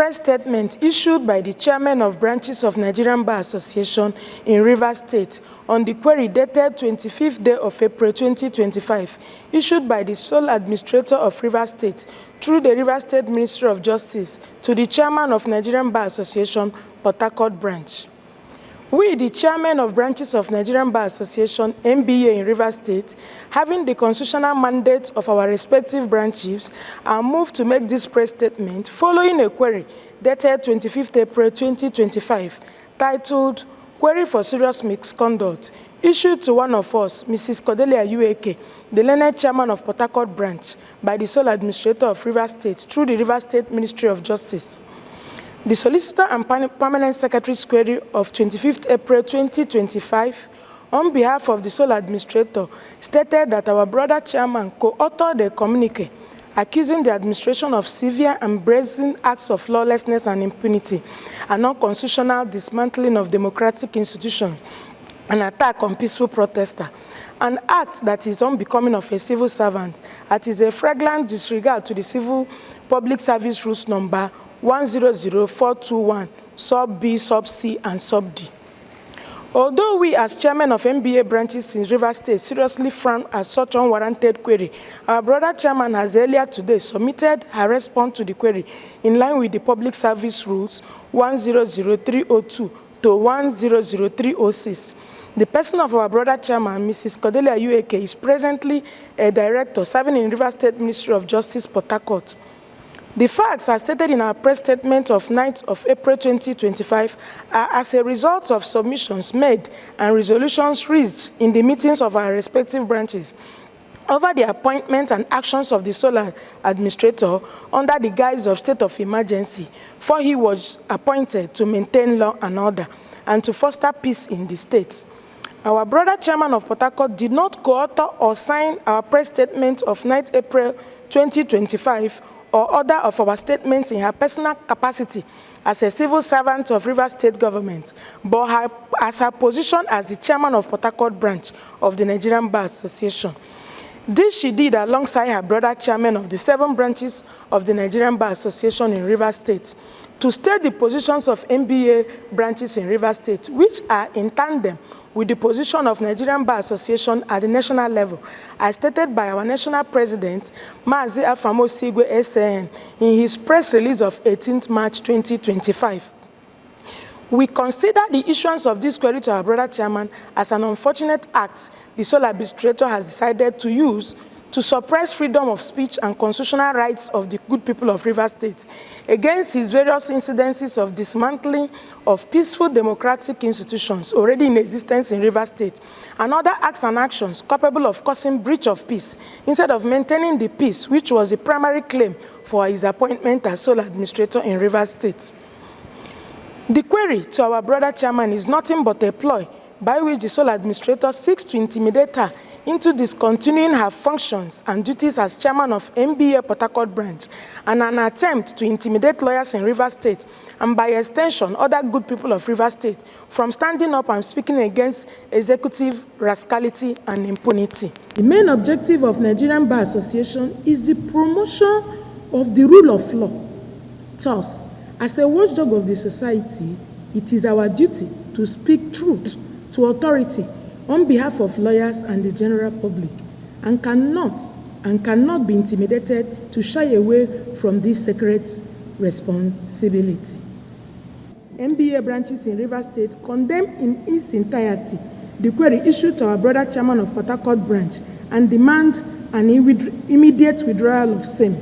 press statement issued by the chairman of branches of Nigerian Bar Association in Rivers State on the query dated 25th day of April 2025, issued by the sole administrator of Rivers State through the Rivers State Ministry of Justice to the chairman of Nigerian Bar Association, Port Harcourt branch. We, the chairman of branches of Nigerian Bar Association, NBA in Rivers State, having the constitutional mandate of our respective branches, are moved to make this press statement following a query dated 25th April 2025, titled, Query for Serious Misconduct, issued to one of us, Mrs. Cordelia Ueke, the learned chairman of Port Harcourt branch, by the sole administrator of Rivers State through the Rivers State Ministry of Justice. The Solicitor and Permanent Secretary's query of 25th April 2025, on behalf of the sole administrator, stated that our brother chairman co-authored a communique accusing the administration of severe and brazen acts of lawlessness and impunity, and unconstitutional dismantling of democratic institutions, an attack on peaceful protesters, an act that is unbecoming of a civil servant, that is a flagrant disregard to the Civil Public Service Rules number 100421, sub B, sub C, and sub D. Although we as chairman of NBA branches in Rivers State seriously frown at such unwarranted query, our brother chairman has earlier today submitted her response to the query in line with the Public Service Rules 100302 to 100306. The person of our brother chairman, Mrs. Cordelia Ueke, is presently a director serving in Rivers State Ministry of Justice, Port Harcourt. The facts as stated in our press statement of 9th of April 2025 are as a result of submissions made and resolutions reached in the meetings of our respective branches over the appointment and actions of the sole administrator under the guise of state of emergency, for he was appointed to maintain law and order and to foster peace in the state. Our brother chairman of Port Harcourt did not co-author or sign our press statement of 9th April 2025 or other of our statements in her personal capacity as a civil servant of Rivers State government, but as her position as the chairman of Port Harcourt branch of the Nigerian Bar Association. This she did alongside her brother chairman of the 7 branches of the Nigerian Bar Association in Rivers State, to state the positions of NBA branches in Rivers State, which are in tandem with the position of Nigerian Bar Association at the national level, as stated by our national president, Mazi Afamosi Igwe SAN, in his press release of 18th March 2025. We consider the issuance of this query to our brother chairman as an unfortunate act the sole administrator has decided to use to suppress freedom of speech and constitutional rights of the good people of Rivers State against his various incidences of dismantling of peaceful democratic institutions already in existence in Rivers State, and other acts and actions capable of causing breach of peace instead of maintaining the peace, which was the primary claim for his appointment as sole administrator in Rivers State. The query to our brother chairman is nothing but a ploy by which the sole administrator seeks to intimidate her into discontinuing her functions and duties as chairman of NBA Port Harcourt branch, and an attempt to intimidate lawyers in Rivers State, and by extension, other good people of Rivers State, from standing up and speaking against executive rascality and impunity. The main objective of Nigerian Bar Association is the promotion of the rule of law. Thus, as a watchdog of the society, it is our duty to speak truth to authority on behalf of lawyers and the general public, and cannot be intimidated to shy away from this sacred responsibility. NBA branches in Rivers State condemn in its entirety the query issued to our brother chairman of Port Harcourt branch and demand an immediate withdrawal of same.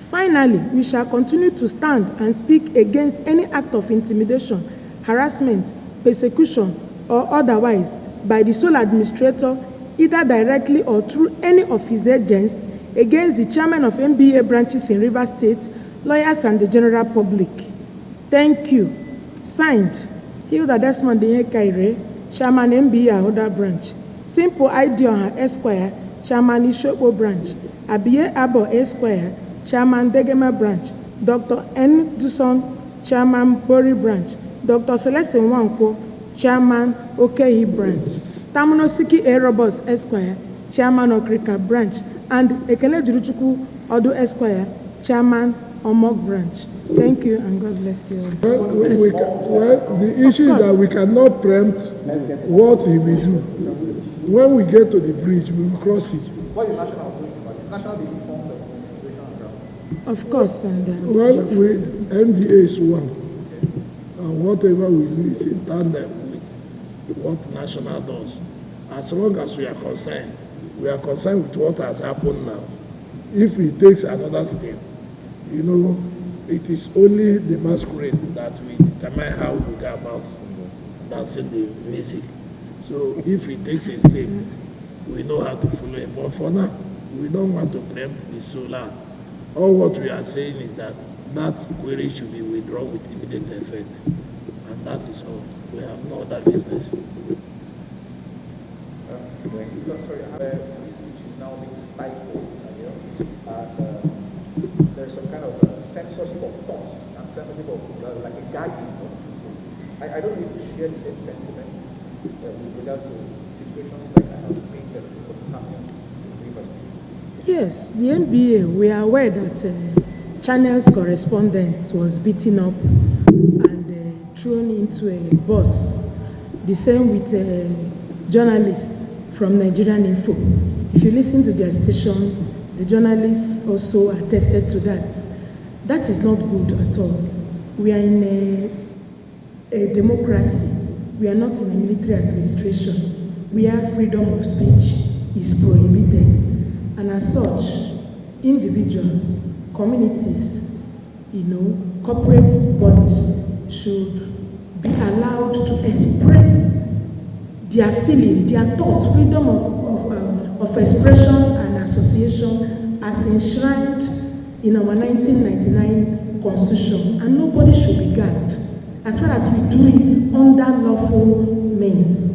Finally, we shall continue to stand and speak against any act of intimidation, harassment, persecution, or otherwise by the sole administrator, either directly or through any of his agents, against the chairman of NBA branches in Rivers State, lawyers, and the general public. Thank you. Signed, Hilda Desmond Kaire, Chairman NBA Ahoda branch. Simple Idioha Esquire, Chairman Ishopo branch. Abiye Abo Esquire, Chairman Degema branch. Dr. N. Duson, Chairman Bori branch. Dr. Celeste Nwankwo, Chairman Okehi branch. Tamunosiki A. Roberts Esquire, Chairman Okrika branch, and Ekele Juruchukwu Odu Esquire, Chairman Omok branch. Thank you and God bless you. Well, the issue is that we cannot preempt what he will do. When we get to the bridge, we will cross it. What is national doing about? Is national being informed of the situation on ground? Of course, and well, NDA is one, and whatever we do is in tandem with what national does. As long as we are concerned with what has happened now. If it takes another step, you know, it is only the masquerade that will determine how we go about dancing the music. So if it takes a step, we know how to follow it. But for now, we don't want to preempt the solar. All what we are saying is that that query should be withdrawn with immediate effect. And that is all. We have no other business. Sorry, I have a piece which is now being stifled, there's some kind of censorship of thoughts and censorship of like a gagging of people. I don't know if you share the same sentiments with regards to situations like I have painted what's happening in Rivers State. yes, the NBA, we are aware that Channel's correspondent was beaten up and thrown into a bus. The same with journalists from Nigerian Info. If you listen to their station, the journalists also attested to that. That is not good at all. We are in a democracy. We are not in a military administration where freedom of speech is prohibited. And as such, individuals, communities, corporate bodies should be allowed to express their feeling, their thoughts, freedom of expression and association as enshrined in our 1999 Constitution, and nobody should be gagged as far as we do it under lawful means.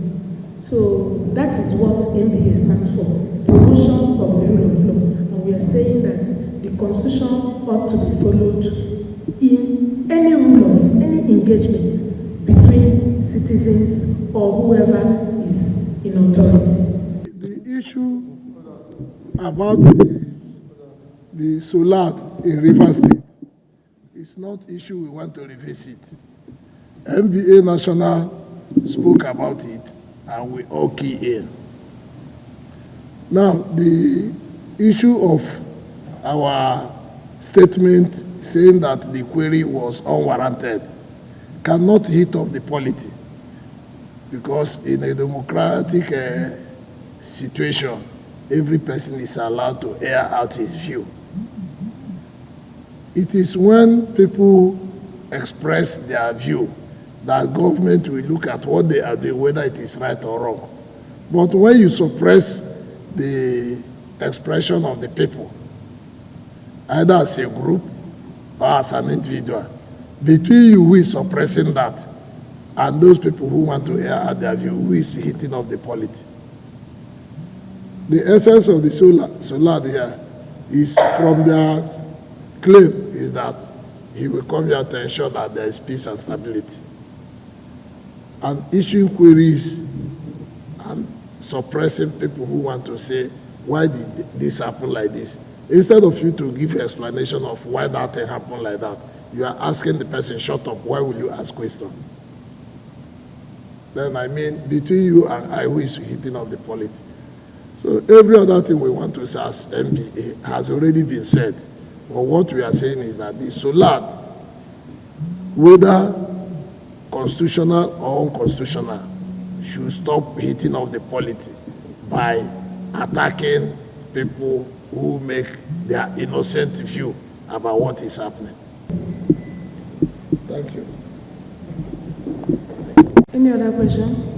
So that is what MBA stands for, promotion of the rule of law. And we are saying that the Constitution ought to be followed in any rule of any engagement between citizens or whoever is in authority. The issue about the SOLAD in Rivers State is not issue we want to revisit. MBA National spoke about it and we all key in. Now, the issue of our statement saying that the query was unwarranted cannot hit up the polity, because in a democratic situation, every person is allowed to air out his view. It is when people express their view that government will look at what they are doing, whether it is right or wrong. But when you suppress the expression of the people, either as a group or as an individual, between you who is suppressing that and those people who want to air out their view, who is hitting up the polity. The essence of the SOLAD here is, from their claim, is that he will come here to ensure that there is peace and stability. And issuing queries and suppressing people who want to say, why did this happen like this? Instead of you to give an explanation of why that thing happened like that, you are asking the person, shut up, why will you ask questions? Then I mean, between you and I, who is hitting up the polity? So every other thing we want to say as MBA has already been said. But what we are saying is that the SOLAD, whether constitutional or unconstitutional, should stop hitting up the polity by attacking people who make their innocent view about what is happening. Thank you. Any other question?